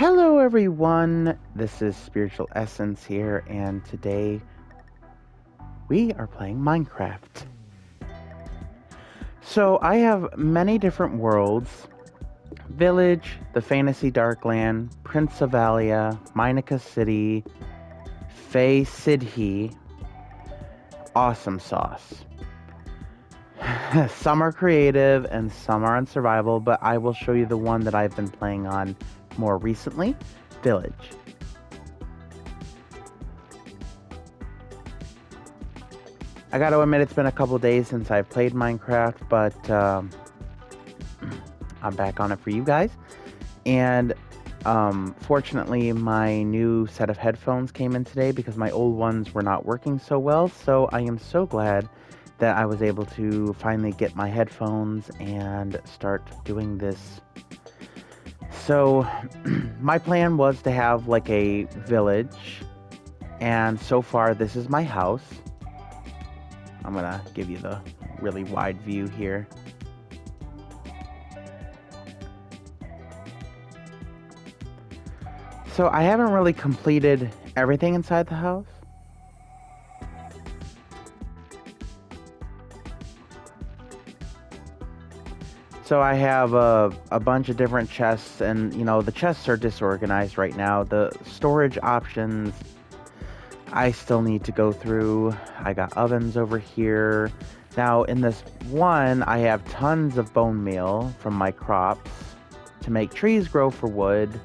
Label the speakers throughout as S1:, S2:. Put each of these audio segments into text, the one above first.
S1: Hello everyone, this is Spiritual Essence here, and today we are playing Minecraft. So I have many different worlds: Village, the Fantasy Darkland, Prince of Alia, Minica City, Fae Sidhi, Awesome Sauce. Some are creative and some are on survival, but I will show you the one that I've been playing on more recently, Village. I gotta admit, it's been a couple days since I've played Minecraft, but I'm back on it for you guys. And fortunately, my new set of headphones came in today because my old ones were not working so well. So I am so glad that I was able to finally get my headphones and start doing this. So my plan was to have like a village, and so far this is my house. I'm gonna give you the really wide view here. So I haven't really completed everything inside the house. So I have a bunch of different chests, and you know, the chests are disorganized right now. The storage options I still need to go through. I got ovens over here. Now in this one, I have tons of bone meal from my crops to make trees grow for wood,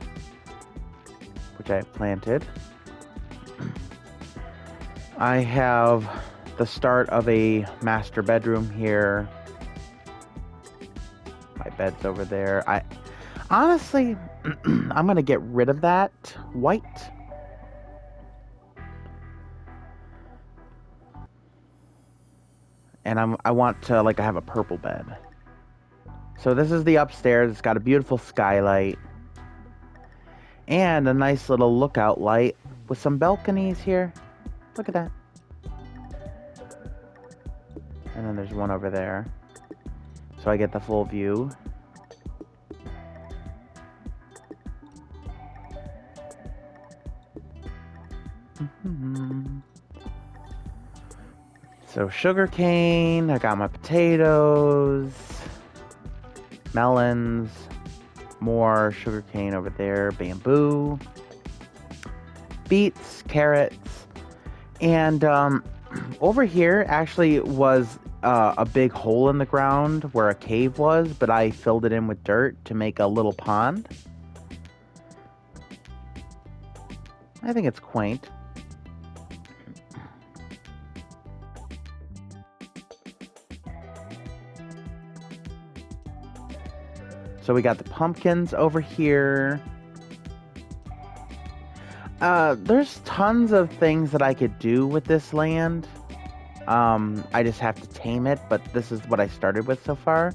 S1: which I have planted. I have the start of a master bedroom here. My bed's over there. Honestly, I'm gonna get rid of that white. And I want to like have a purple bed. So this is the upstairs. It's got a beautiful skylight and a nice little lookout light with some balconies here. Look at that. And then there's one over there, so I get the full view. So sugar cane, I got my potatoes, melons, more sugar cane over there, bamboo, beets, carrots, and over here actually was a big hole in the ground where a cave was, but I filled it in with dirt to make a little pond. I think it's quaint. So we got the pumpkins over here. There's tons of things that I could do with this land. I just have to tame it, but this is what I started with so far.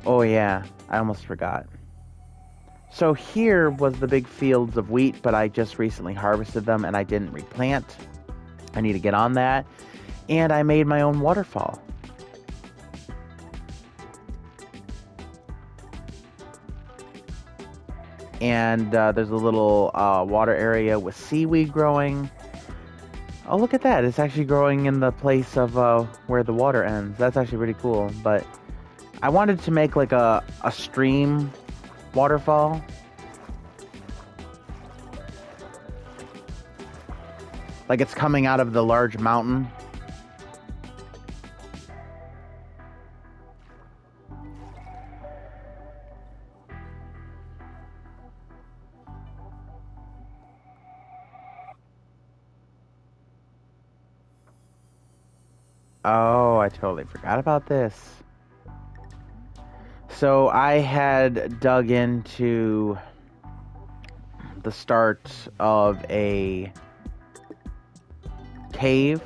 S1: Oh yeah, I almost forgot. So here was the big fields of wheat, but I just recently harvested them and I didn't replant. I need to get on that. And I made my own waterfall. And there's a little water area with seaweed growing. Oh, look at that. It's actually growing in the place of where the water ends. That's actually pretty cool. But I wanted to make like a stream waterfall. Like it's coming out of the large mountain. Oh, I totally forgot about this. So I had dug into the start of a cave,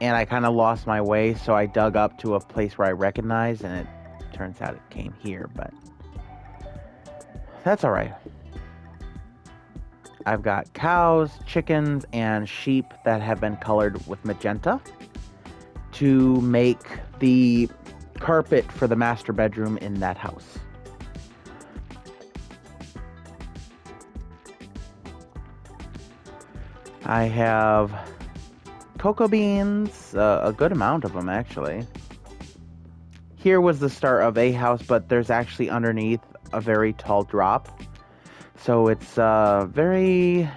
S1: and I kind of lost my way, so I dug up to a place where I recognized, and it turns out it came here, but that's alright. I've got cows, chickens, and sheep that have been colored with magenta to make the carpet for the master bedroom in that house. I have cocoa beans, a good amount of them actually. Here was the start of a house, but there's actually underneath a very tall drop. So it's a very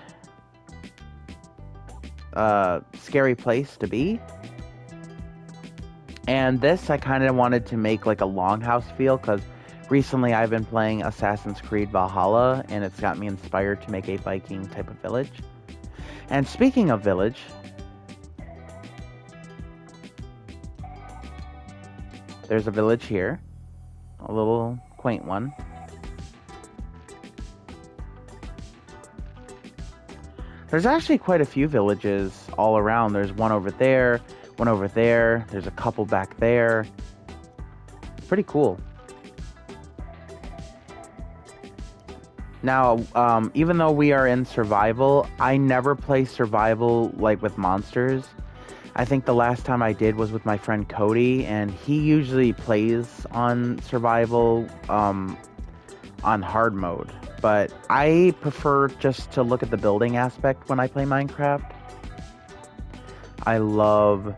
S1: scary place to be. And this I kind of wanted to make like a longhouse feel, because recently I've been playing Assassin's Creed Valhalla, and it's got me inspired to make a Viking type of village. And speaking of village, there's a village here, a little quaint one. There's actually quite a few villages all around. There's one over there, one over there. There's a couple back there. Pretty cool. Now, even though we are in survival, I never play survival like with monsters. I think the last time I did was with my friend Cody, and he usually plays on survival on hard mode. But I prefer just to look at the building aspect when I play Minecraft. I love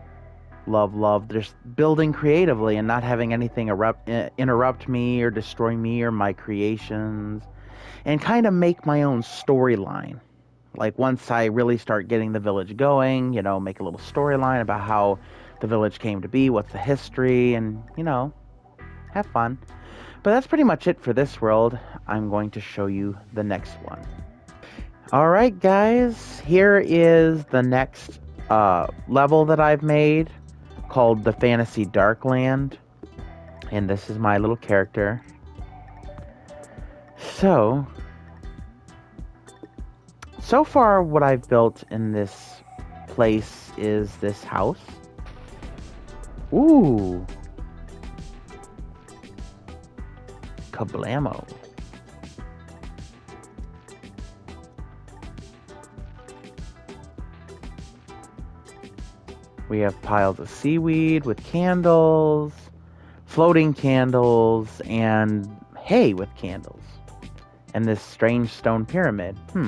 S1: just building creatively and not having anything interrupt me or destroy me or my creations, and kind of make my own storyline. Like, once I really start getting the village going, make a little storyline about how the village came to be, what's the history, and, have fun. But that's pretty much it for this world. I'm going to show you the next one. Alright guys, here is the next level that I've made, called the Fantasy Darkland. And this is my little character. So far what I've built in this place is this house. Ooh. Kablamo. We have piles of seaweed with candles, floating candles, and hay with candles. And this strange stone pyramid. I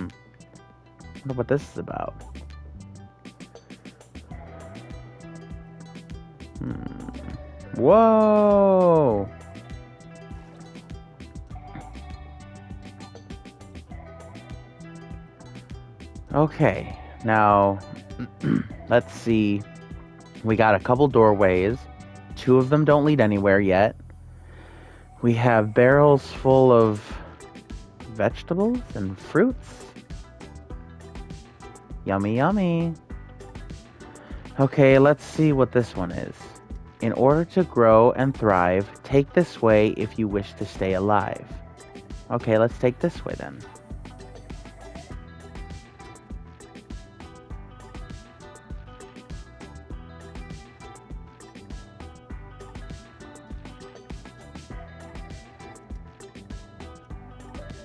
S1: wonder what this is about. Whoa! Okay, now let's see. We got a couple doorways. 2 of them don't lead anywhere yet. We have barrels full of vegetables and fruits. Yummy, yummy. Okay, let's see what this one is. In order to grow and thrive, take this way if you wish to stay alive. Okay, let's take this way then.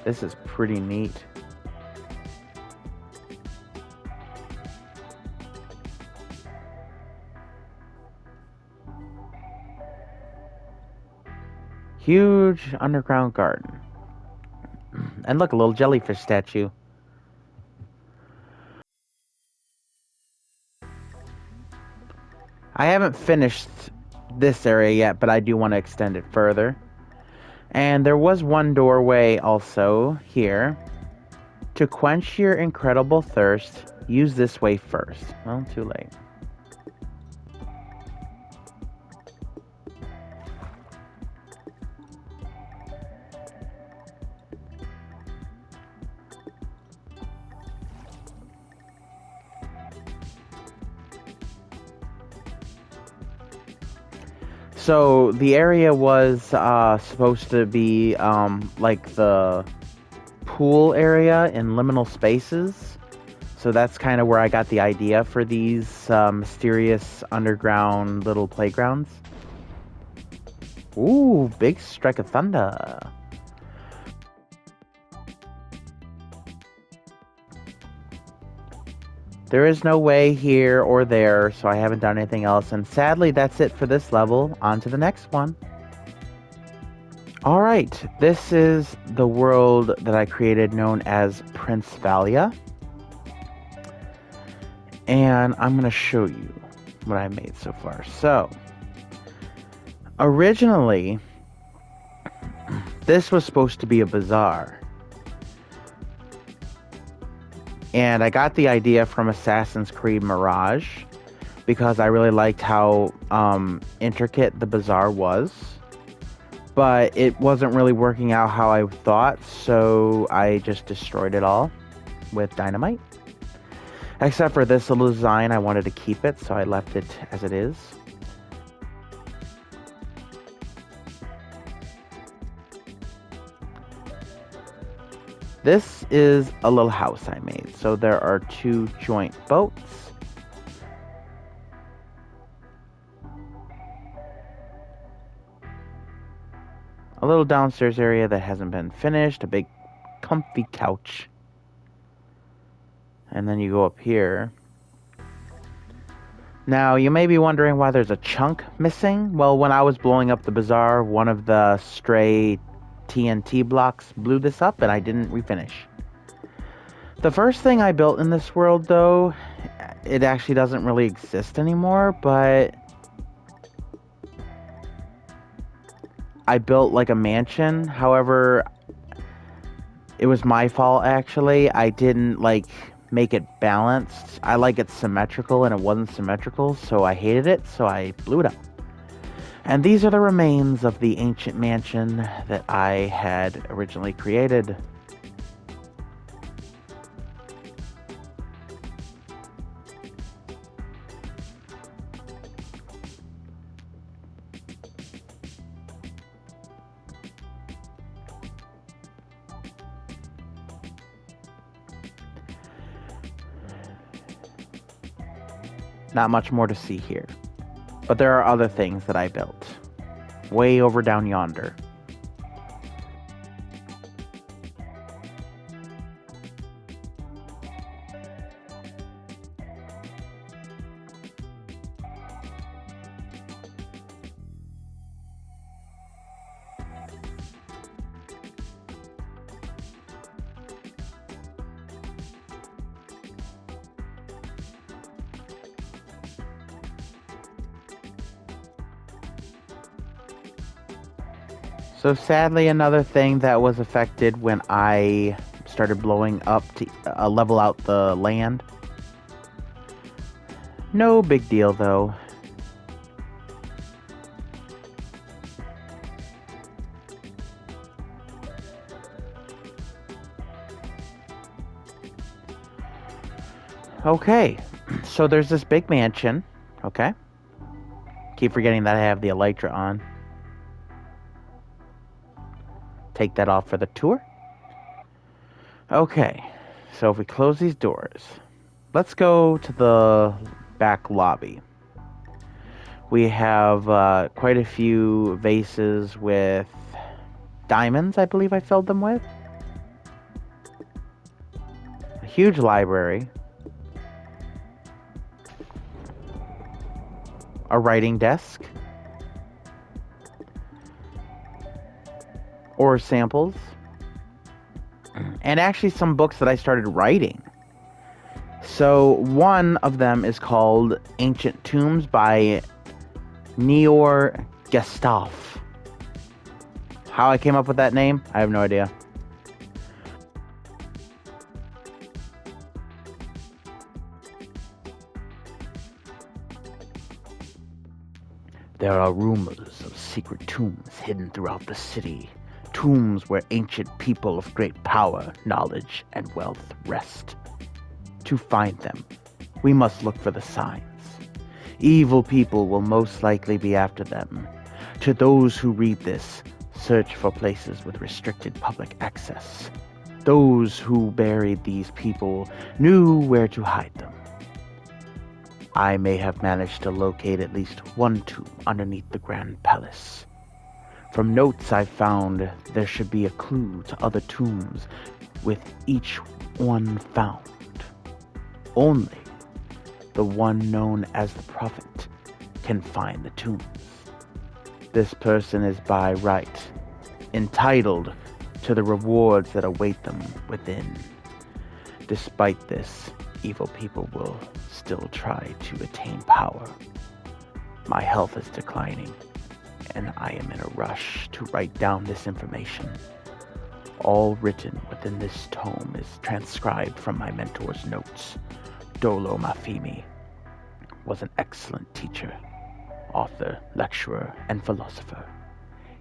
S1: This is pretty neat. Huge underground garden. And look, a little jellyfish statue. I haven't finished this area yet, but I do want to extend it further. And there was one doorway also here. To quench your incredible thirst, use this way first. Well, too late. So the area was supposed to be like the pool area in Liminal Spaces. So that's kind of where I got the idea for these mysterious underground little playgrounds. Ooh, big strike of thunder. There is no way here or there, so I haven't done anything else. And sadly, that's it for this level. On to the next one. Alright, this is the world that I created known as Princevalla. And I'm going to show you what I made so far. So, originally, this was supposed to be a bazaar. And I got the idea from Assassin's Creed Mirage because I really liked how intricate the bazaar was. But it wasn't really working out how I thought, so I just destroyed it all with dynamite. Except for this little design, I wanted to keep it, so I left it as it is. This is a little house I made. So there are 2 joint boats. A little downstairs area that hasn't been finished. A big comfy couch. And then you go up here. Now, you may be wondering why there's a chunk missing. Well, when I was blowing up the bazaar, one of the stray TNT blocks blew this up and I didn't refinish. The first thing I built in this world, though, it actually doesn't really exist anymore, but I built like a mansion. However, it was my fault actually. I didn't like make it balanced. I like it symmetrical and it wasn't symmetrical, so I hated it, so I blew it up. And these are the remains of the ancient mansion that I had originally created. Not much more to see here. But there are other things that I built. Way over down yonder. So sadly, another thing that was affected when I started blowing up to level out the land. No big deal though. Okay, so there's this big mansion, okay? Keep forgetting that I have the elytra on. Take that off for the tour. Okay, so if we close these doors, let's go to the back lobby. We have quite a few vases with diamonds, I believe I filled them with. A huge library. A writing desk. Or samples. And actually some books that I started writing. So one of them is called Ancient Tombs by Neor Gestauf. How I came up with that name, I have no idea. There are rumors of secret tombs hidden throughout the city. Tombs where ancient people of great power, knowledge, and wealth rest. To find them, we must look for the signs. Evil people will most likely be after them. To those who read this, search for places with restricted public access. Those who buried these people knew where to hide them. I may have managed to locate at least one tomb underneath the Grand Palace. From notes I've found, there should be a clue to other tombs, with each one found. Only the one known as the Prophet can find the tombs. This person is by right entitled to the rewards that await them within. Despite this, evil people will still try to attain power. My health is declining, and I am in a rush to write down this information. All written within this tome is transcribed from my mentor's notes. Dolo Mafimi was an excellent teacher, author, lecturer, and philosopher.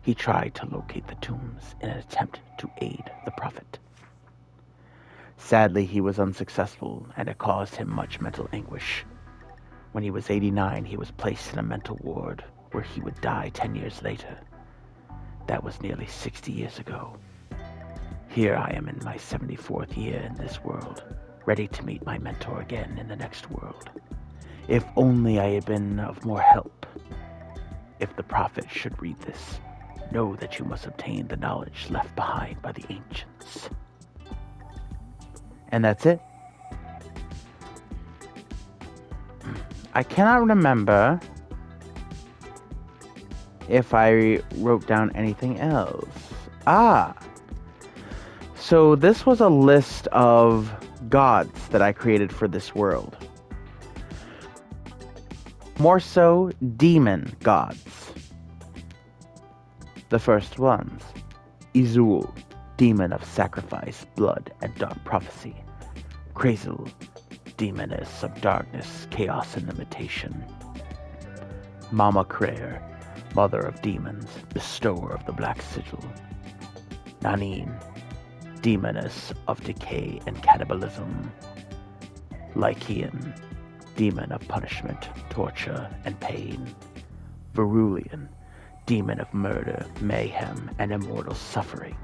S1: He tried to locate the tombs in an attempt to aid the prophet. Sadly, he was unsuccessful, and it caused him much mental anguish. When he was 89, he was placed in a mental ward where he would die 10 years later. That was nearly 60 years ago. Here I am in my 74th year in this world, ready to meet my mentor again in the next world. If only I had been of more help. If the prophet should read this, know that you must obtain the knowledge left behind by the ancients. And that's it. I cannot remember if I wrote down anything else. So this was a list of gods that I created for this world. More so, demon gods. The first ones: Izul, demon of sacrifice, blood, and dark prophecy. Krazel, demoness of darkness, chaos, and limitation. Mama Krayer, mother of demons, bestower of the black sigil. Nanine, demoness of decay and cannibalism. Lycaean, demon of punishment, torture, and pain. Verulian, demon of murder, mayhem, and immortal suffering.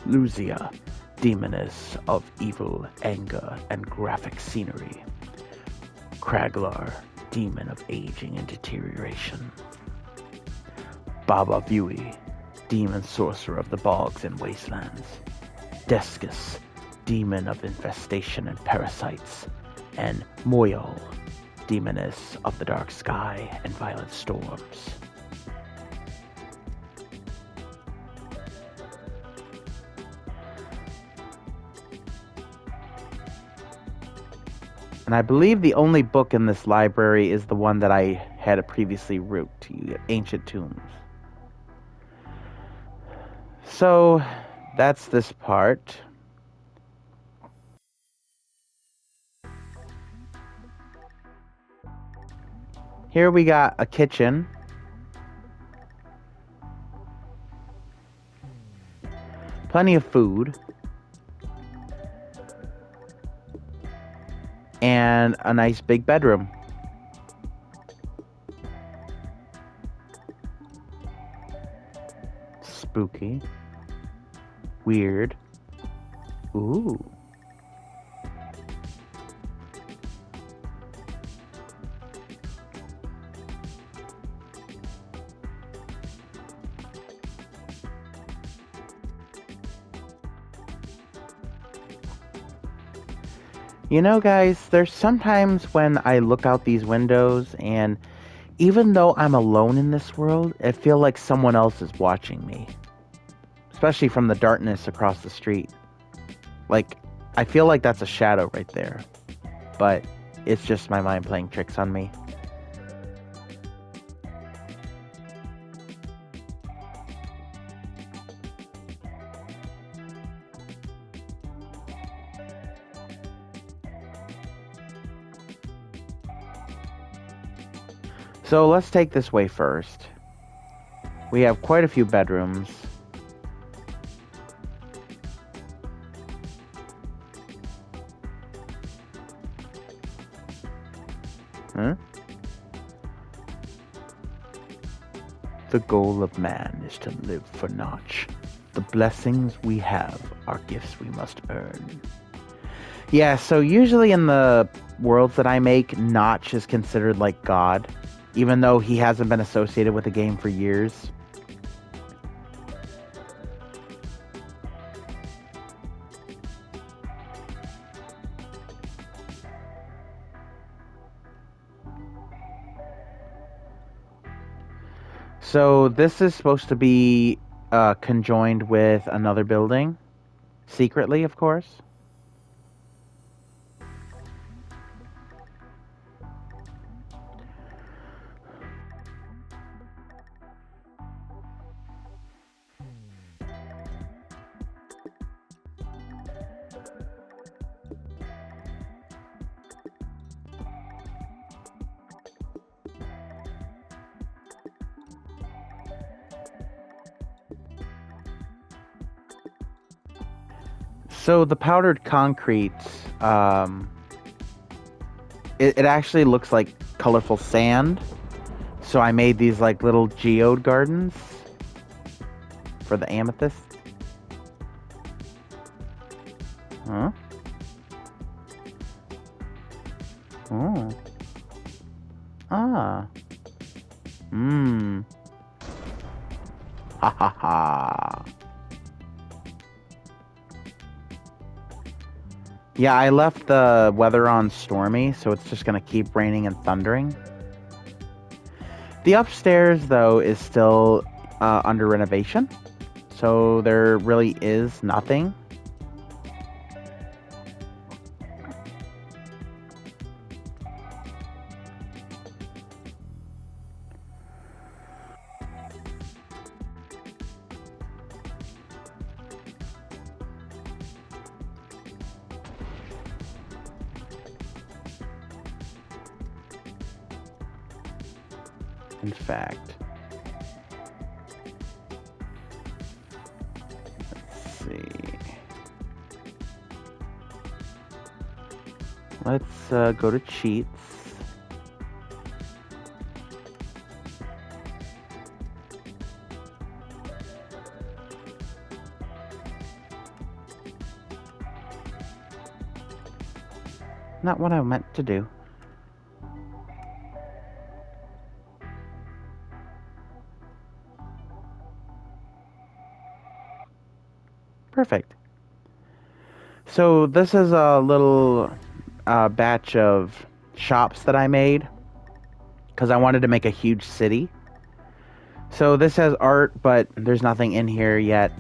S1: Luzia, demoness of evil, anger, and graphic scenery. Kraglar, demon of aging and deterioration. Baba Bui, demon sorcerer of the bogs and wastelands. Descus, demon of infestation and parasites. And Moyal, demoness of the dark sky and violent storms. And I believe the only book in this library is the one that I had previously wrote to you, Ancient Tombs. So, that's this part. Here we got a kitchen. Plenty of food. And a nice big bedroom. Spooky. Weird. Ooh. You know, guys, there's sometimes when I look out these windows and even though I'm alone in this world, I feel like someone else is watching me. Especially from the darkness across the street. Like, I feel like that's a shadow right there. But it's just my mind playing tricks on me. So let's take this way first. We have quite a few bedrooms. The goal of man is to live for Notch. The blessings we have are gifts we must earn. Yeah, so usually in the worlds that I make, Notch is considered like God, even though he hasn't been associated with the game for years. So this is supposed to be conjoined with another building, secretly, of course. So the powdered concrete, it actually looks like colorful sand. So I made these like little geode gardens for the amethyst. Huh? Oh. Ah. Mmm. Ha ha ha. Yeah, I left the weather on stormy, so it's just gonna keep raining and thundering. The upstairs, though, is still under renovation, so there really is nothing. In fact, let's see. Let's go to cheats. Not what I meant to do. Perfect. So this is a little batch of shops that I made because I wanted to make a huge city. So this has art, but there's nothing in here yet.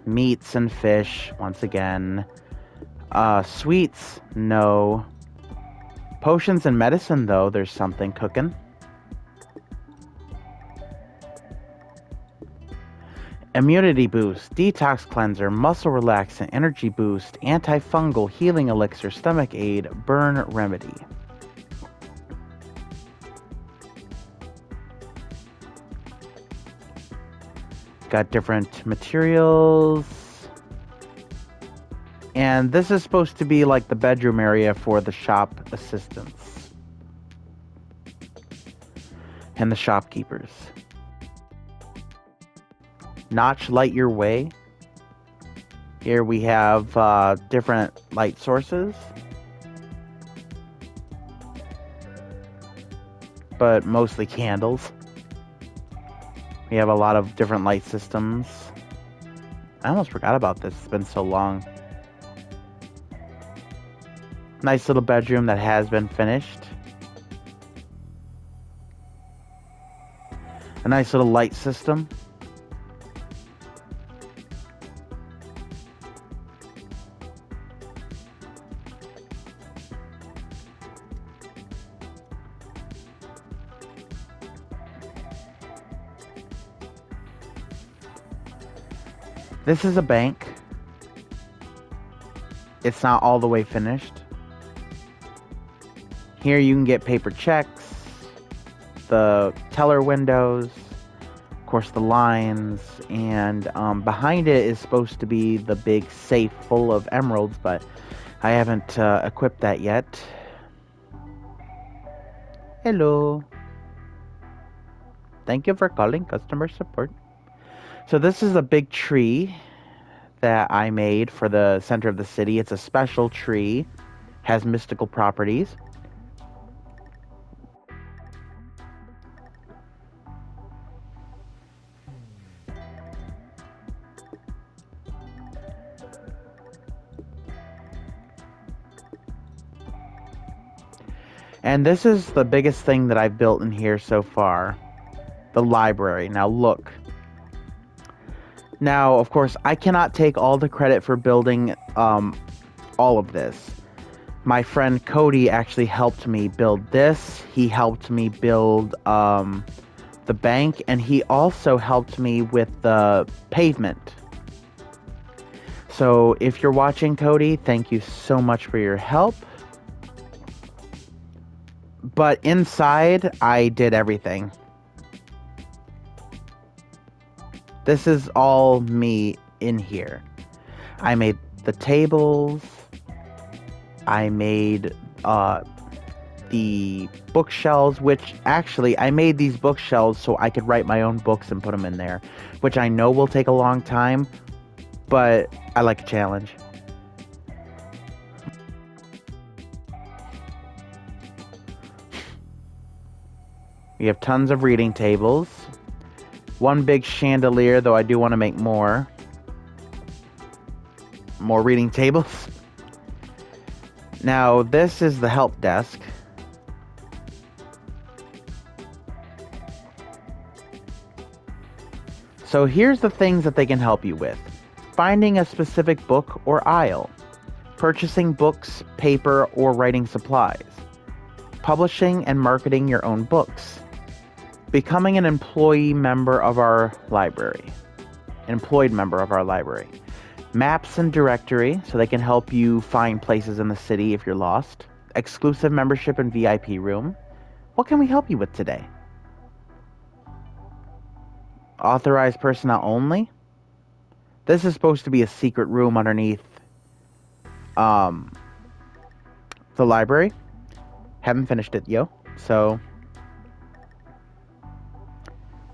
S1: Meats and fish, once again. Sweets, no. Potions and medicine, though, there's something cooking. Immunity boost, detox cleanser, muscle relaxant, energy boost, antifungal, healing elixir, stomach aid, burn remedy. Got different materials. And this is supposed to be like the bedroom area for the shop assistants and the shopkeepers. Notch light your way. Here we have different light sources, but mostly candles. We have a lot of different light systems. I almost forgot about this. It's been so long. Nice little bedroom that has been finished. A nice little light system. This is a bank. It's not all the way finished. Here you can get paper checks, the teller windows, of course the lines, and behind it is supposed to be the big safe full of emeralds, but I haven't equipped that yet. Hello. Thank you for calling customer support. So this is a big tree that I made for the center of the city. It's a special tree, has mystical properties. And this is the biggest thing that I've built in here so far. The library. Now look. Now, of course, I cannot take all the credit for building all of this. My friend Cody actually helped me build this. He helped me build the bank, and he also helped me with the pavement. So if you're watching, Cody, thank you so much for your help. But inside, I did everything. This is all me in here. I made the tables. I made the bookshelves, which actually I made these bookshelves so I could write my own books and put them in there, which I know will take a long time, but I like a challenge. We have tons of reading tables. One big chandelier, though I do want to make more. More reading tables. Now, this is the help desk. So here's the things that they can help you with. Finding a specific book or aisle. Purchasing books, paper, or writing supplies. Publishing and marketing your own books. Becoming an employed member of our library. Maps and directory, so they can help you find places in the city if you're lost. Exclusive membership and VIP room. What can we help you with today? Authorized personnel only. This is supposed to be a secret room underneath the library. Haven't finished it,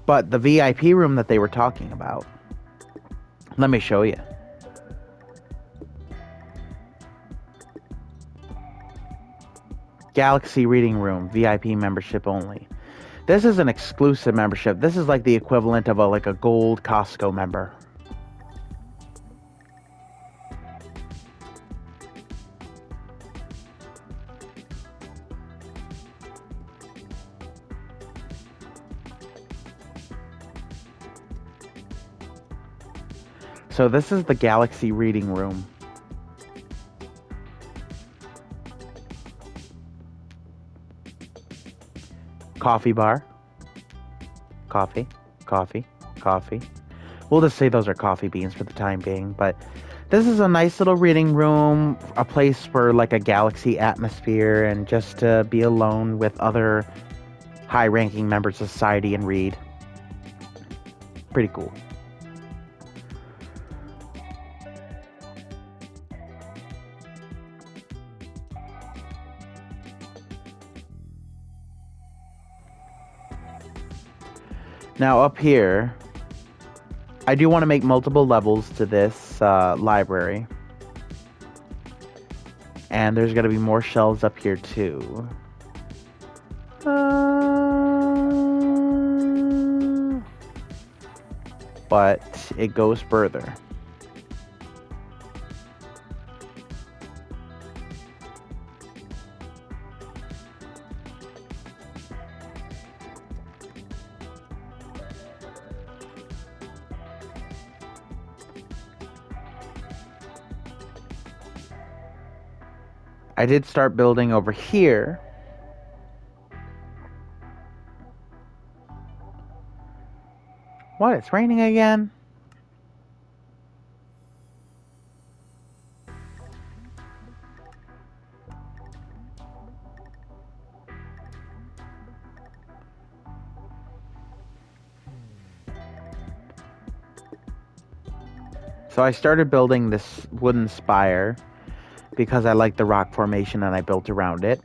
S1: but the VIP room that they were talking about, let me show you. Galaxy Reading Room, VIP membership only. This is an exclusive membership. This is like the equivalent of a gold Costco member. So this is the Galaxy Reading Room. Coffee bar. Coffee. We'll just say those are coffee beans for the time being, but this is a nice little reading room, a place for like a galaxy atmosphere and just to be alone with other high-ranking members of society and read. Pretty cool. Now up here, I do want to make multiple levels to this library. And there's going to be more shelves up here too. But it goes further. I did start building over here. What? It's raining again? So I started building this wooden spire because I like the rock formation and I built around it.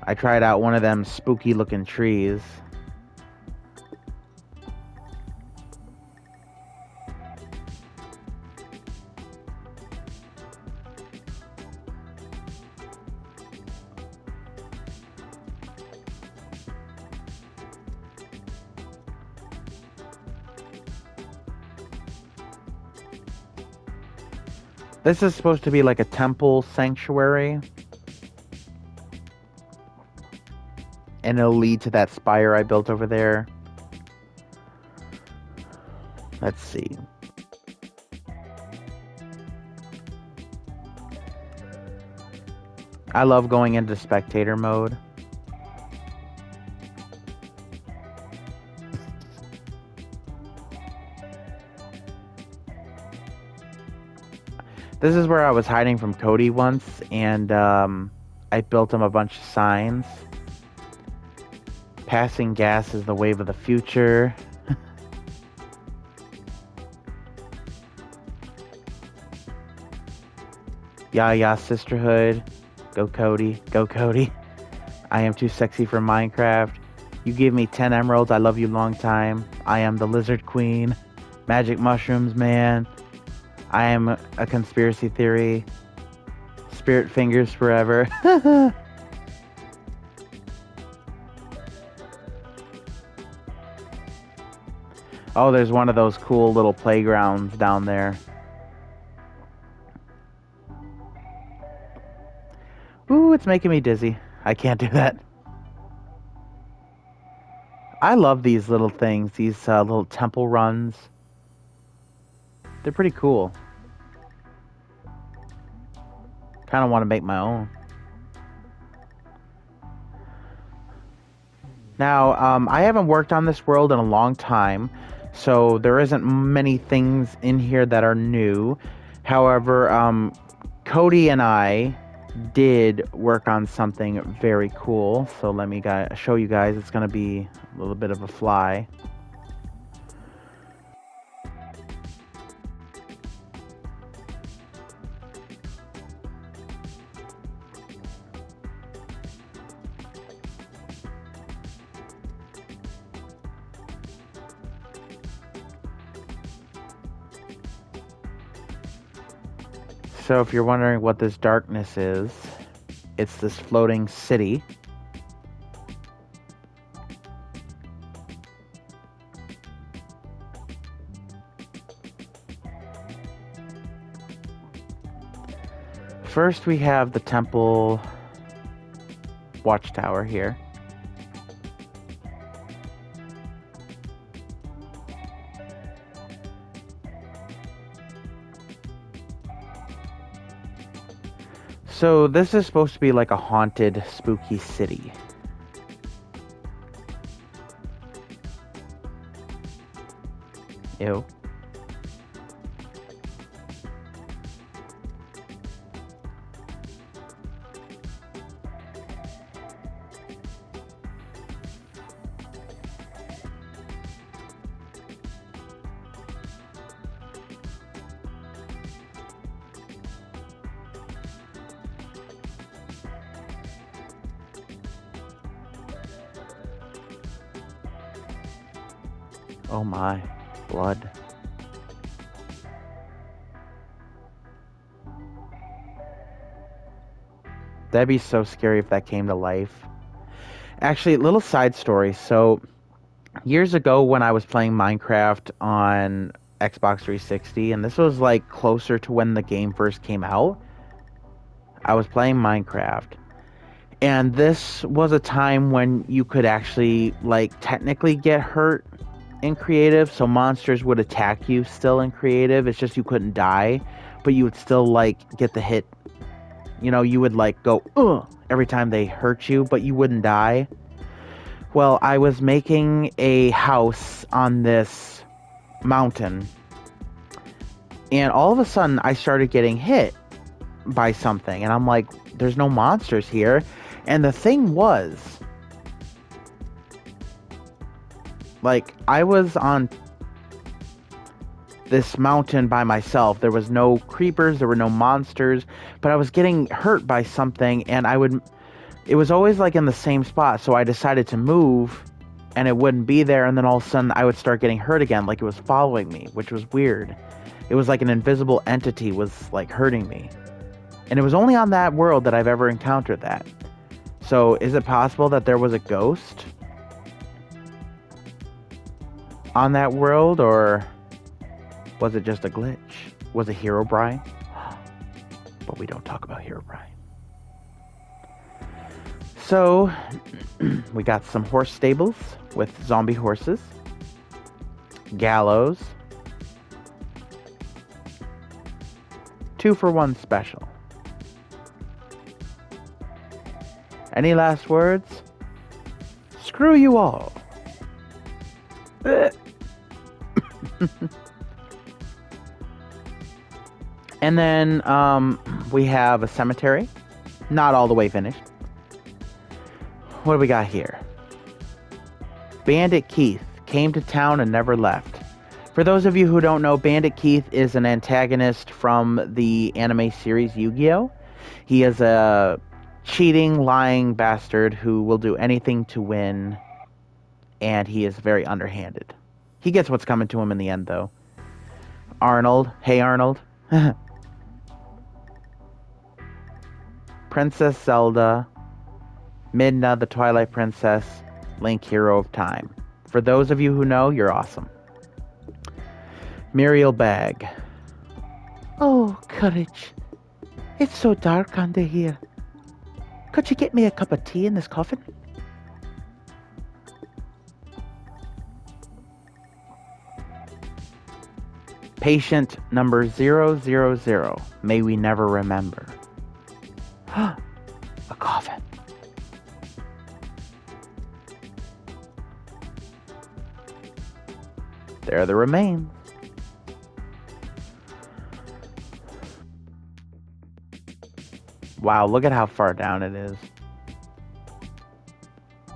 S1: I tried out one of them spooky looking trees. This is supposed to be like a temple sanctuary. And it'll lead to that spire I built over there. Let's see. I love going into spectator mode. This is where I was hiding from Cody once, and I built him a bunch of signs. Passing gas is the wave of the future. Yaya Sisterhood. Go Cody. Go Cody. I am too sexy for Minecraft. You give me 10 emeralds. I love you long time. I am the Lizard Queen. Magic mushrooms, man. I am a conspiracy theory. Spirit fingers forever. Oh, there's one of those cool little playgrounds down there. Ooh, it's making me dizzy. I can't do that. I love these little things, these little temple runs. They're pretty cool. Kind of want to make my own. Now, I haven't worked on this world in a long time, so there isn't many things in here that are new. However, Cody and I did work on something very cool. So let me show you guys. It's going to be a little bit of a fly. So if you're wondering what this darkness is, it's this floating city. First we have the temple watchtower here. So this is supposed to be like a haunted, spooky city. Ew. Oh my, blood. That'd be so scary if that came to life. Actually, little side story. So, years ago when I was playing Minecraft on Xbox 360, and this was like closer to when the game first came out, I was playing Minecraft. And this was a time when you could actually, like, technically get hurt in creative, so monsters would attack you still in creative. It's just you couldn't die, but you would still like get the hit. You know, you would like go ugh every time they hurt you, but you wouldn't die. Well, I was making a house on this mountain, and all of a sudden I started getting hit by something, and I'm like, there's no monsters here. And the thing was, like, I was on this mountain by myself. There was no creepers, there were no monsters, but I was getting hurt by something, and it was always like in the same spot. So I decided to move, and it wouldn't be there, and then all of a sudden I would start getting hurt again, like it was following me, which was weird. It was like an invisible entity was like hurting me. And it was only on that world that I've ever encountered that. So is it possible that there was a ghost on that world, or was it just a glitch? Was it Herobrine? But we don't talk about Herobrine. So we got some horse stables with zombie horses, gallows, 2-for-1 special. Any last words? Screw you all. And then we have a cemetery, not all the way finished. What do we got here? Bandit Keith came to town and never left. For those of you who don't know, Bandit Keith is an antagonist from the anime series Yu-Gi-Oh! He is a cheating, lying bastard who will do anything to win, and he is very underhanded. He gets what's coming to him in the end, though. Arnold. Hey, Arnold. Princess Zelda. Midna, the Twilight Princess. Link, Hero of Time. For those of you who know, you're awesome. Muriel Bag. Oh, courage. It's so dark under here. Could you get me a cup of tea in this coffin? Patient number 000. May we never remember. A coffin. There are the remains. Wow, look at how far down it is.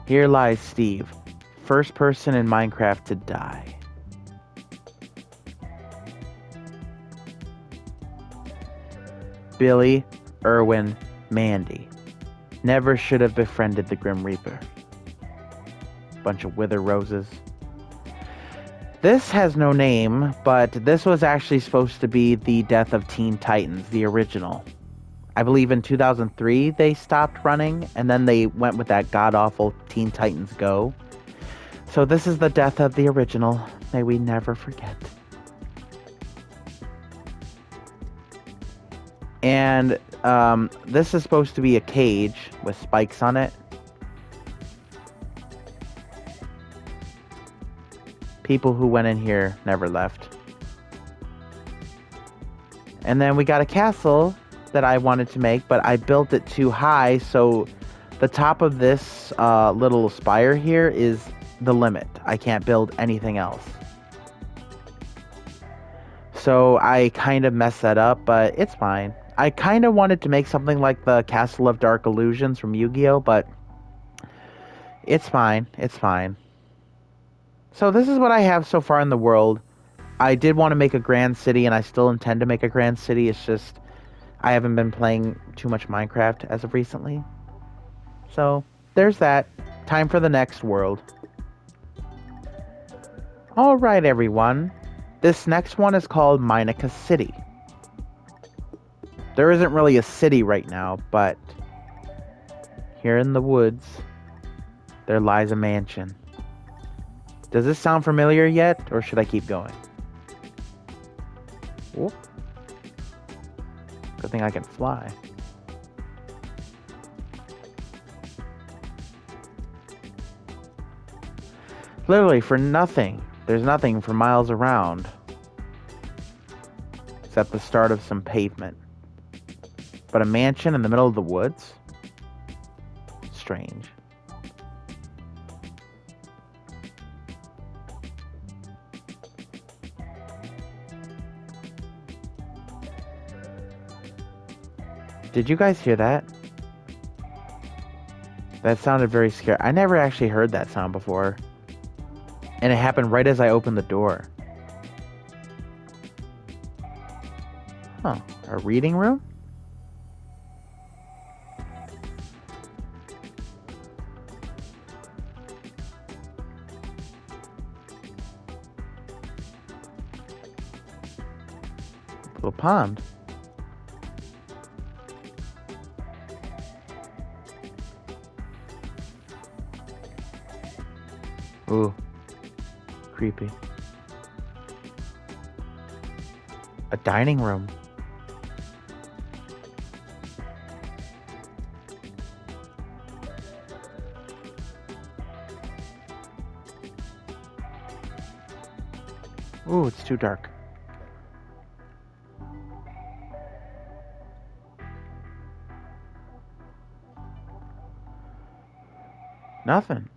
S1: Here lies Steve, first person in Minecraft to die. Billy, Erwin, Mandy. Never should have befriended the Grim Reaper. Bunch of wither roses. This has no name, but this was actually supposed to be the death of Teen Titans, the original. I believe in 2003 they stopped running, and then they went with that god-awful Teen Titans Go. So this is the death of the original. May we never forget. And this is supposed to be a cage with spikes on it. People who went in here never left. And then we got a castle that I wanted to make, but I built it too high, so the top of this little spire here is the limit. I can't build anything else. So I kind of messed that up, but it's fine. I kind of wanted to make something like the Castle of Dark Illusions from Yu-Gi-Oh, but it's fine. It's fine. So this is what I have so far in the world. I did want to make a grand city, and I still intend to make a grand city. It's just I haven't been playing too much Minecraft as of recently. So there's that. Time for the next world. Alright, everyone. This next one is called Minica City. There isn't really a city right now, but here in the woods, there lies a mansion. Does this sound familiar yet, or should I keep going? Whoop. Good thing I can fly. Literally for nothing. There's nothing for miles around. Except the start of some pavement. But a mansion in the middle of the woods? Strange. Did you guys hear that? That sounded very scary. I never actually heard that sound before. And it happened right as I opened the door. Huh. A reading room? Little pond. Ooh. Creepy. A dining room. Ooh, it's too dark. Nothing.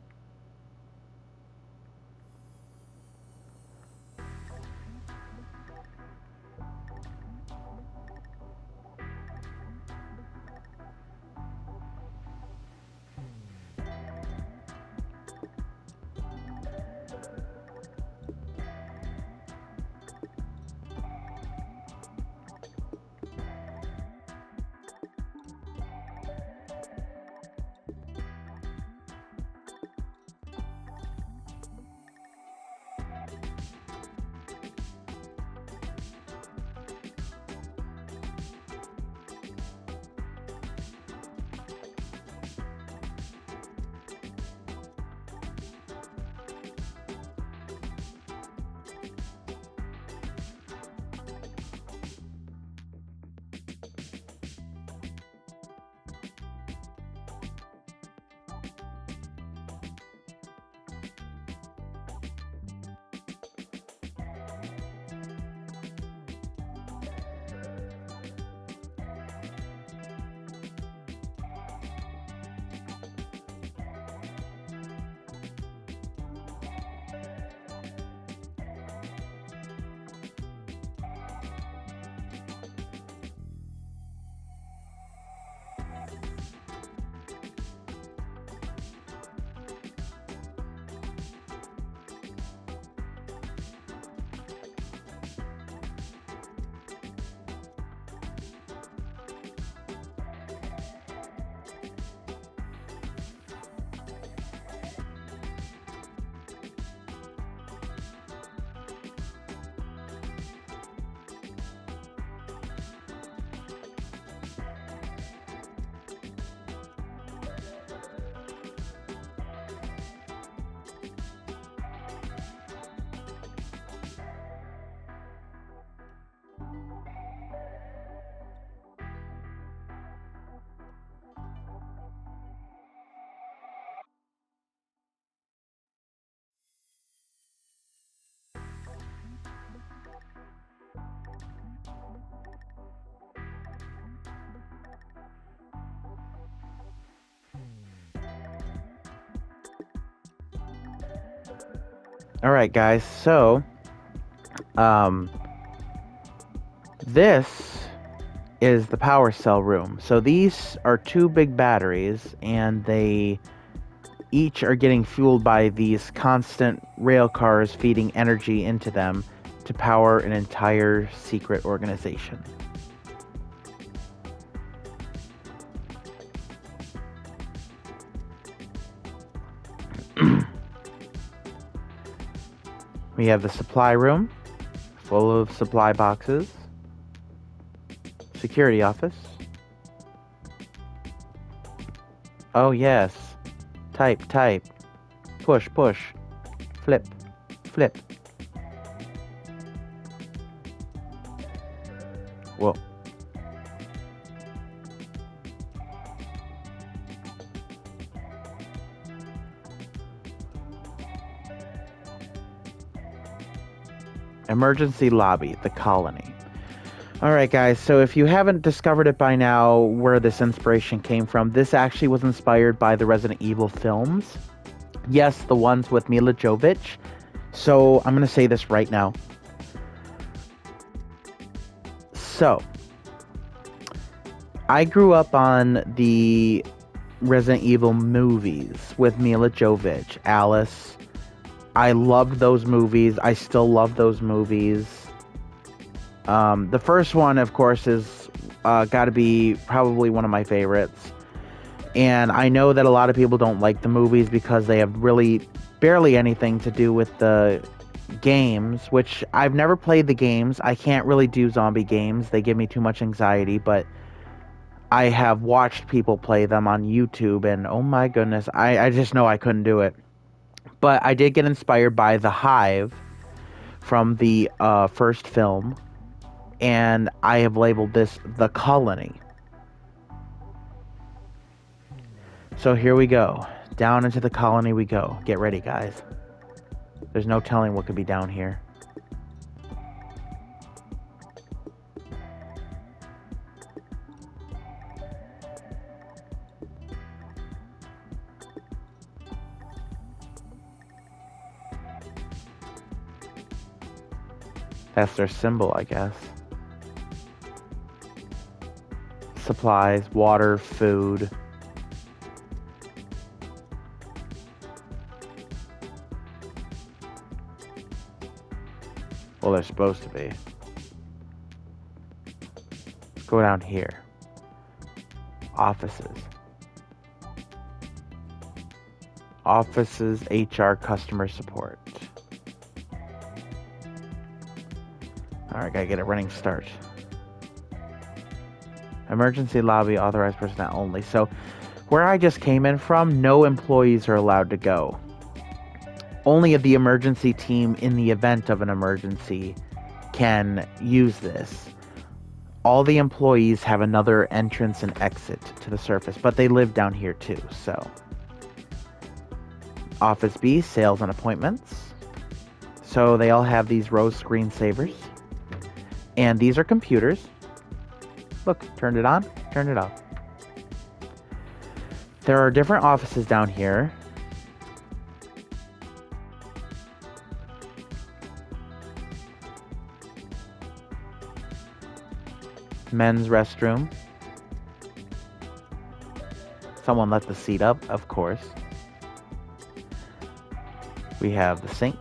S1: All right, guys. So, um, this is the power cell room. So these are two big batteries, and they each are getting fueled by these constant rail cars feeding energy into them to power an entire secret organization. We have the supply room, full of supply boxes. Security office. Oh yes. Type, type. Push, push. Flip, flip. Whoa. Emergency lobby, the colony. Alright guys, so if you haven't discovered it by now where this inspiration came from, this actually was inspired by the Resident Evil films. Yes, the ones with Milla Jovovich. So I'm going to say this right now. So, I grew up on the Resident Evil movies with Milla Jovovich, Alice. I loved those movies. I still love those movies. The first one, of course, is got to be probably one of my favorites. And I know that a lot of people don't like the movies because they have really barely anything to do with the games, which I've never played the games. I can't really do zombie games. They give me too much anxiety, but I have watched people play them on YouTube, and oh my goodness, I just know I couldn't do it. But I did get inspired by The Hive from the first film, and I have labeled this The Colony. So here we go. Down into the colony we go. Get ready, guys. There's no telling what could be down here. That's their symbol, I guess. Supplies, water, food. Well, they're supposed to be. Let's go down here. Offices. Offices, HR, customer support. Alright, gotta get a running start. Emergency lobby, authorized personnel only. So, where I just came in from, no employees are allowed to go. Only the emergency team in the event of an emergency can use this. All the employees have another entrance and exit to the surface, but they live down here too, so. Office B, sales and appointments. So they all have these rose screensavers. And these are computers. Look, turned it on, turned it off. There are different offices down here. Men's restroom. Someone let the seat up, of course. We have the sink.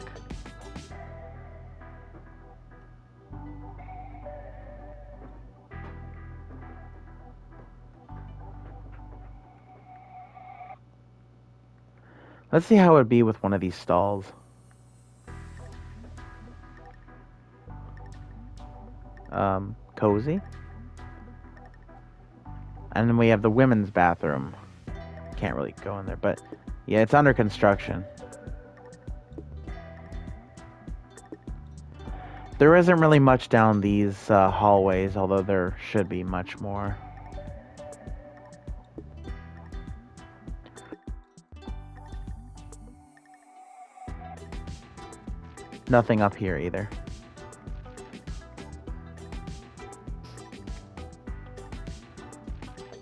S1: Let's see how it would be with one of these stalls. Cozy. And then we have the women's bathroom. Can't really go in there, but yeah, it's under construction. There isn't really much down these hallways, although there should be much more. Nothing up here either.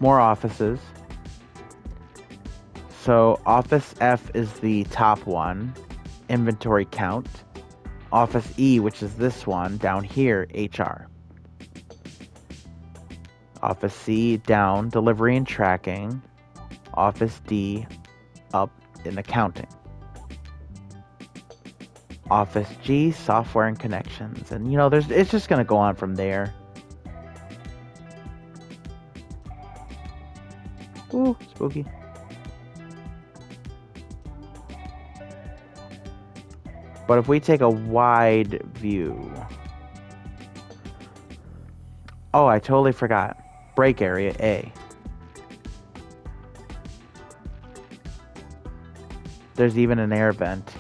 S1: More offices. So office F is the top one, inventory count. Office E, which is this one down here, HR. Office C, down, delivery and tracking. Office D, up in accounting. Office G, software and connections. And it's just going to go on from there. Ooh, spooky. But if we take a wide view... Oh, I totally forgot. Break area A. There's even an air vent.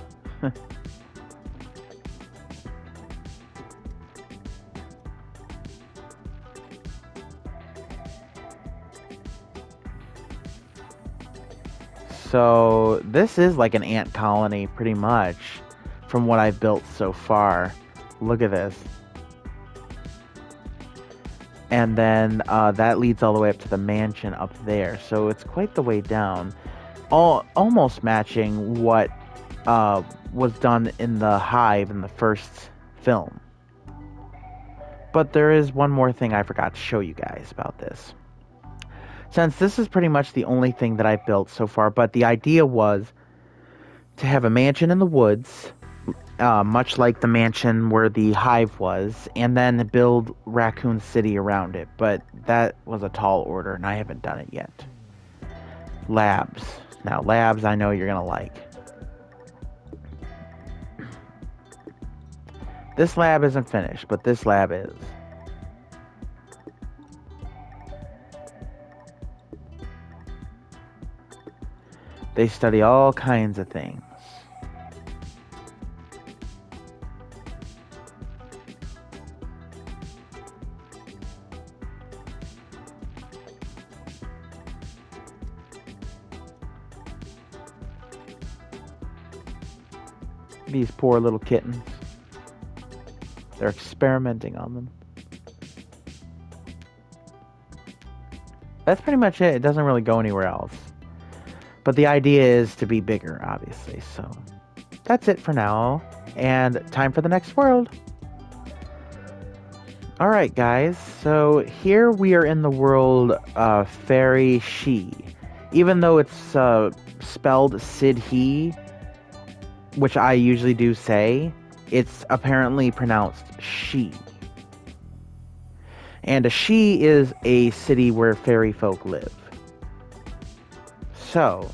S1: So this is like an ant colony pretty much from what I've built so far. Look at this. And then that leads all the way up to the mansion up there. So it's quite the way down. Almost matching what was done in the Hive in the first film. But there is one more thing I forgot to show you guys about this. Since this is pretty much the only thing that I've built so far, but the idea was to have a mansion in the woods, much like the mansion where the Hive was, and then build Raccoon City around it. But that was a tall order, and I haven't done it yet. Labs. Now, labs I know you're going to like. This lab isn't finished, but this lab is. They study all kinds of things. These poor little kittens. They're experimenting on them. That's pretty much it. It doesn't really go anywhere else. But the idea is to be bigger, obviously. So that's it for now. And time for the next world. Alright, guys. So here we are in the world Fairy She. Even though it's spelled Sid-He, which I usually do say, it's apparently pronounced She. And a She is a city where fairy folk live. So,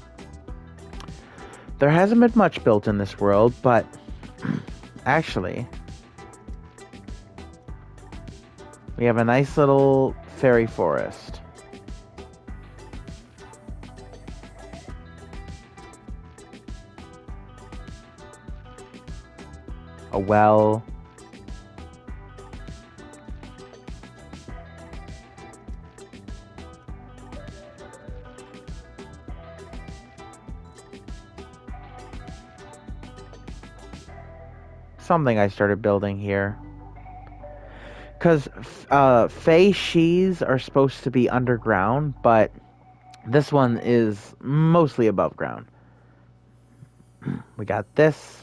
S1: there hasn't been much built in this world, but actually, we have a nice little fairy forest. A well. Something I started building here. Because Fei Shis are supposed to be underground, but this one is mostly above ground. We got this.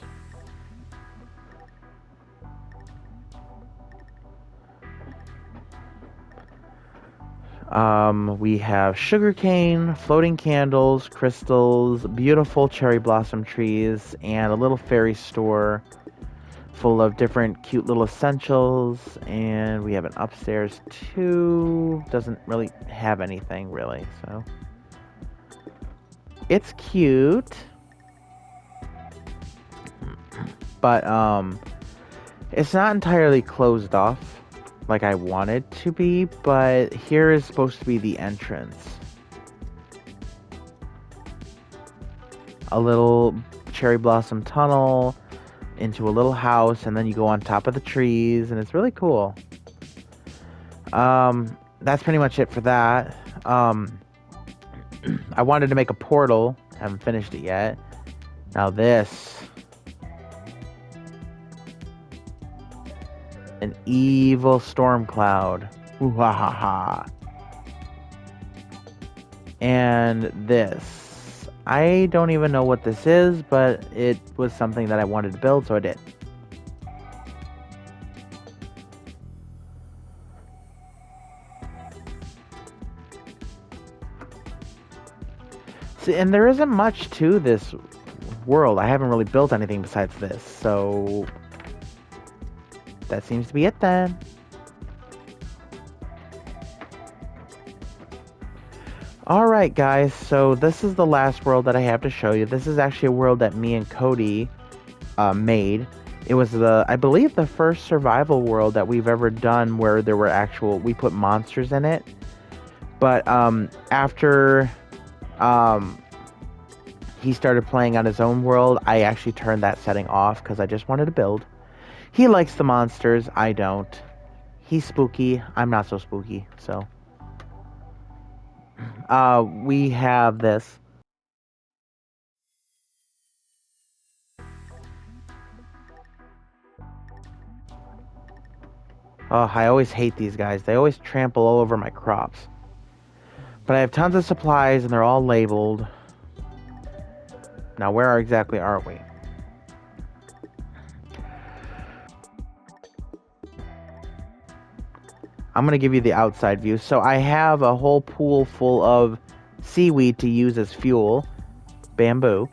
S1: We have sugarcane, floating candles, crystals, beautiful cherry blossom trees, and a little fairy store full of different cute little essentials. And we have an upstairs too. Doesn't really have anything really, so it's cute, but it's not entirely closed off like I wanted to be. But here is supposed to be the entrance. A little cherry blossom tunnel into a little house, and then you go on top of the trees, and it's really cool. That's pretty much it for that. I wanted to make a portal. Haven't finished it yet. Now this. An evil storm cloud. Ooh, ha ha ha. And this. I don't even know what this is, but it was something that I wanted to build, so I did. See, and there isn't much to this world. I haven't really built anything besides this, so that seems to be it then. Alright guys, so this is the last world that I have to show you. This is actually a world that me and Cody made. It was I believe the first survival world that we've ever done where there were we put monsters in it. But after he started playing on his own world, I actually turned that setting off because I just wanted to build. He likes the monsters, I don't. He's spooky, I'm not so spooky, so. We have this. Oh, I always hate these guys. They always trample all over my crops. But I have tons of supplies and they're all labeled. Now, where exactly are we? I'm going to give you the outside view. So I have a whole pool full of seaweed to use as fuel. Bamboo.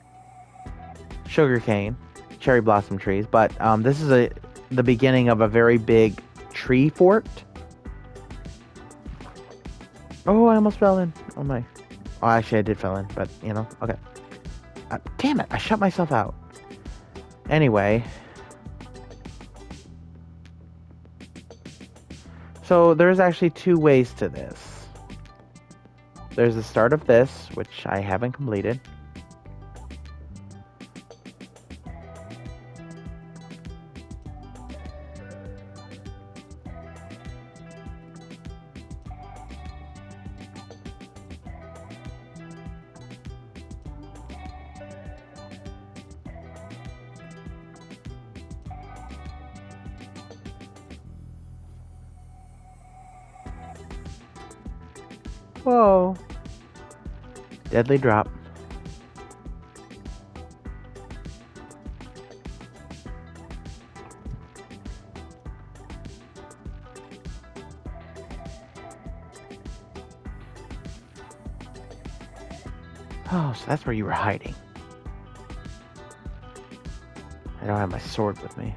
S1: Sugarcane. Cherry blossom trees. But this is the beginning of a very big tree fort. Oh, I almost fell in. Oh my. Oh, actually I did fall in, but you know, okay. Damn it, I shut myself out. Anyway. So there's actually two ways to this. There's the start of this, which I haven't completed. Whoa. Deadly drop. Oh, so that's where you were hiding. I don't have my sword with me.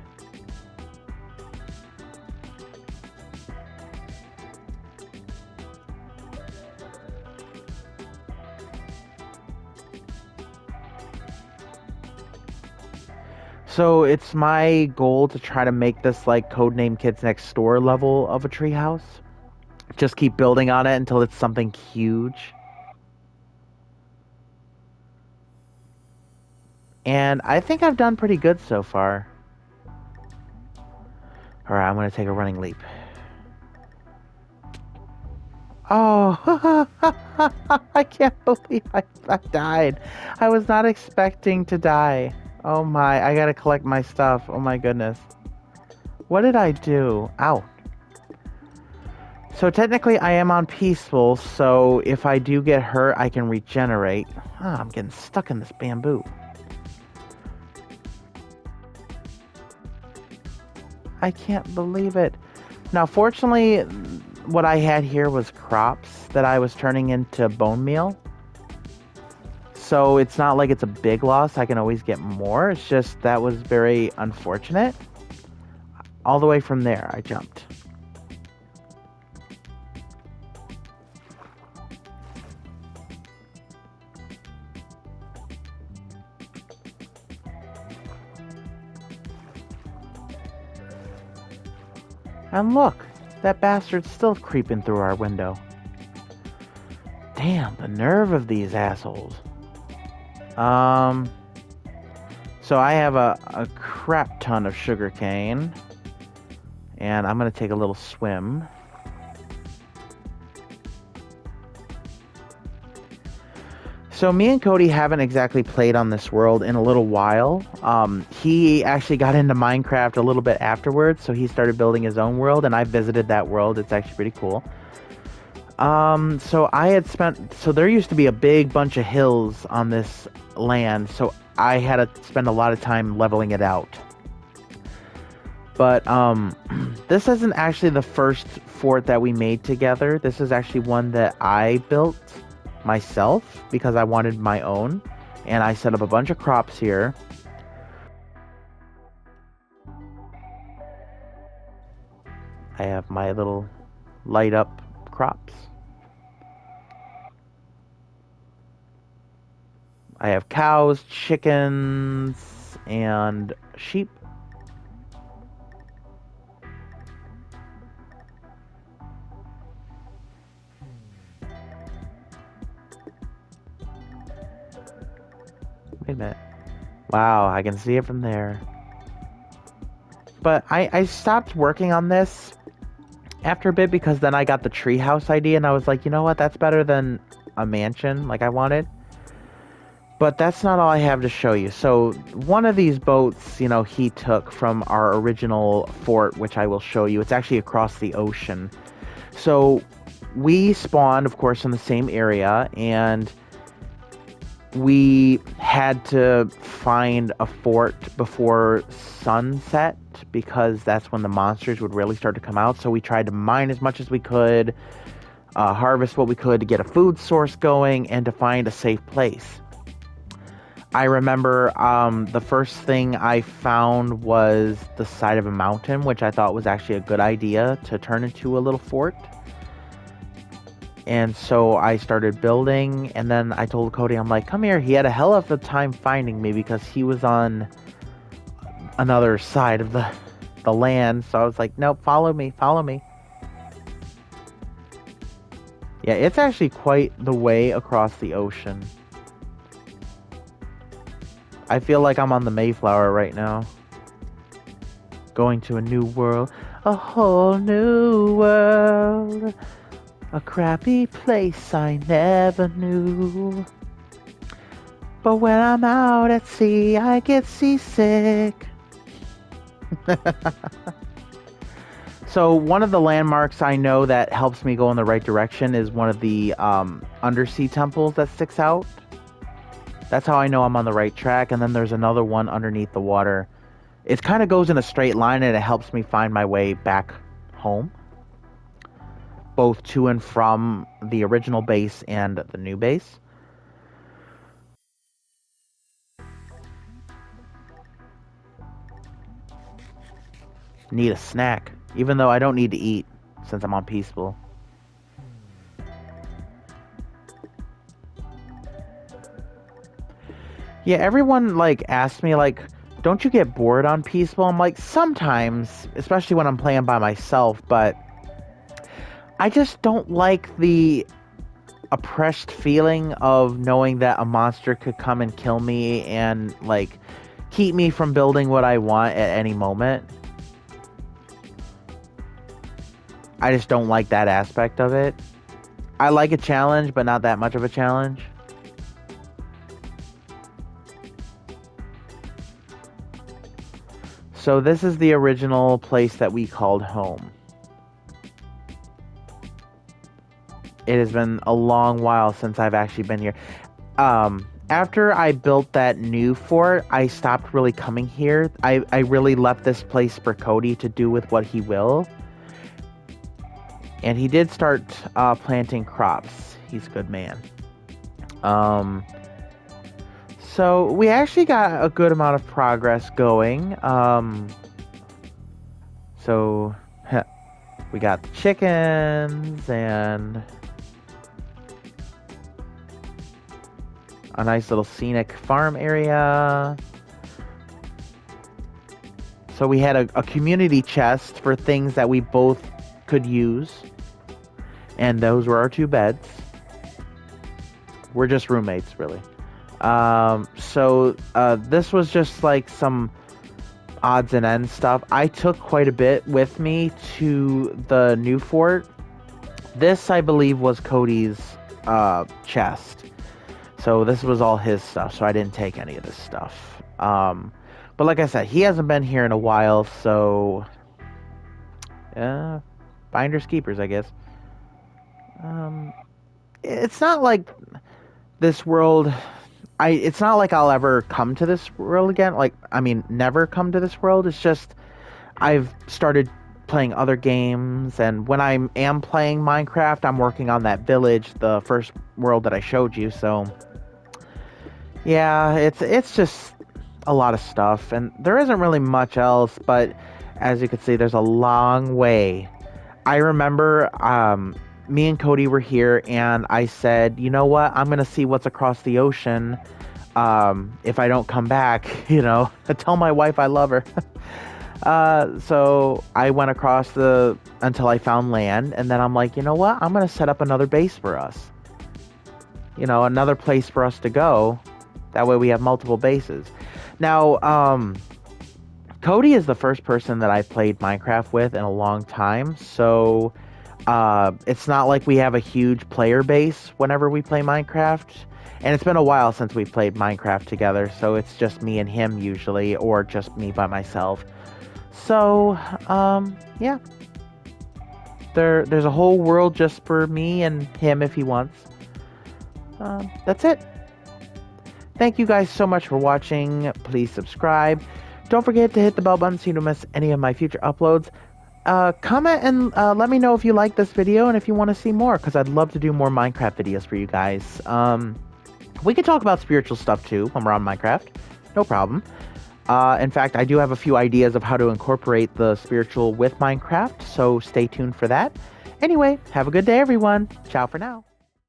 S1: So it's my goal to try to make this like Codename Kids Next Door level of a treehouse. Just keep building on it until it's something huge. And I think I've done pretty good so far. Alright, I'm going to take a running leap. Oh, I can't believe I died. I was not expecting to die. Oh my, I gotta collect my stuff. Oh my goodness. What did I do? Ow. So technically I am on peaceful, so if I do get hurt, I can regenerate. Ah, I'm getting stuck in this bamboo. I can't believe it. Now, fortunately, what I had here was crops that I was turning into bone meal. So it's not like it's a big loss. I can always get more. It's just that was very unfortunate. All the way from there, I jumped. And look, that bastard's still creeping through our window. Damn, the nerve of these assholes. So I have a crap ton of sugarcane. And I'm going to take a little swim. So me and Cody haven't exactly played on this world in a little while. He actually got into Minecraft a little bit afterwards, so he started building his own world, and I visited that world. It's actually pretty cool. So I had so there used to be a big bunch of hills on this land, so I had to spend a lot of time leveling it out. But, this isn't actually the first fort that we made together. This is actually one that I built myself because I wanted my own. And I set up a bunch of crops here. I have my little light up crops. I have cows, chickens, and sheep. Wait a minute. Wow, I can see it from there. But I stopped working on this after a bit because then I got the treehouse idea and I was like, you know what, that's better than a mansion like I wanted. But that's not all I have to show you. So one of these boats, he took from our original fort, which I will show you. It's actually across the ocean. So we spawned, of course, in the same area, and we had to find a fort before sunset because that's when the monsters would really start to come out. So we tried to mine as much as we could, harvest what we could to get a food source going, and to find a safe place. I remember the first thing I found was the side of a mountain, which I thought was actually a good idea to turn into a little fort. And so I started building, and then I told Cody, I'm like, come here. He had a hell of a time finding me because he was on another side of the land. So I was like, nope, follow me. Yeah, it's actually quite the way across the ocean. I feel like I'm on the Mayflower right now. Going to a new world. A whole new world. A crappy place I never knew. But when I'm out at sea, I get seasick. So one of the landmarks I know that helps me go in the right direction is one of the undersea temples that sticks out. That's how I know I'm on the right track. And then there's another one underneath the water. It kind of goes in a straight line, and it helps me find my way back home, both to and from the original base and the new base. Need a snack, even though I don't need to eat since I'm on peaceful. Yeah, everyone asks me don't you get bored on peaceful? I'm like, sometimes, especially when I'm playing by myself, but I just don't like the oppressed feeling of knowing that a monster could come and kill me and keep me from building what I want at any moment. I just don't like that aspect of it. I like a challenge, but not that much of a challenge. So this is the original place that we called home. It has been a long while since I've actually been here. After I built that new fort, I stopped really coming here. I really left this place for Cody to do with what he will. And he did start planting crops. He's a good man. So we actually got a good amount of progress going. So we got the chickens and a nice little scenic farm area. So we had a community chest for things that we both could use. And those were our 2 beds. We're just roommates, really. So this was just some odds and ends stuff. I took quite a bit with me to the new fort. This, I believe, was Cody's chest. So this was all his stuff, so I didn't take any of this stuff. But like I said, he hasn't been here in a while, so finders keepers, I guess. Um, it's not like this world. It's not like I'll ever come to this world again. Like, I mean, never come to this world. It's just I've started playing other games, and when I am playing Minecraft, I'm working on that village, the first world that I showed you. So, yeah, it's just a lot of stuff, and there isn't really much else. But as you can see, there's a long way. I remember me and Cody were here, and I said, you know what? I'm gonna see what's across the ocean. If I don't come back, tell my wife I love her. So I went across until I found land, and then I'm like, you know what? I'm gonna set up another base for us. Another place for us to go. That way we have multiple bases. Now, Cody is the first person that I've played Minecraft with in a long time, so it's not like we have a huge player base whenever we play Minecraft. And it's been a while since we played Minecraft together, so it's just me and him usually, or just me by myself. So, yeah. There's a whole world just for me and him if he wants. That's it. Thank you guys so much for watching. Please subscribe. Don't forget to hit the bell button so you don't miss any of my future uploads. Comment and let me know if you like this video and if you want to see more, because I'd love to do more Minecraft videos for you guys. We can talk about spiritual stuff too when we're on Minecraft. No problem. In fact, I do have a few ideas of how to incorporate the spiritual with Minecraft, so stay tuned for that. Anyway, have a good day, everyone. Ciao for now.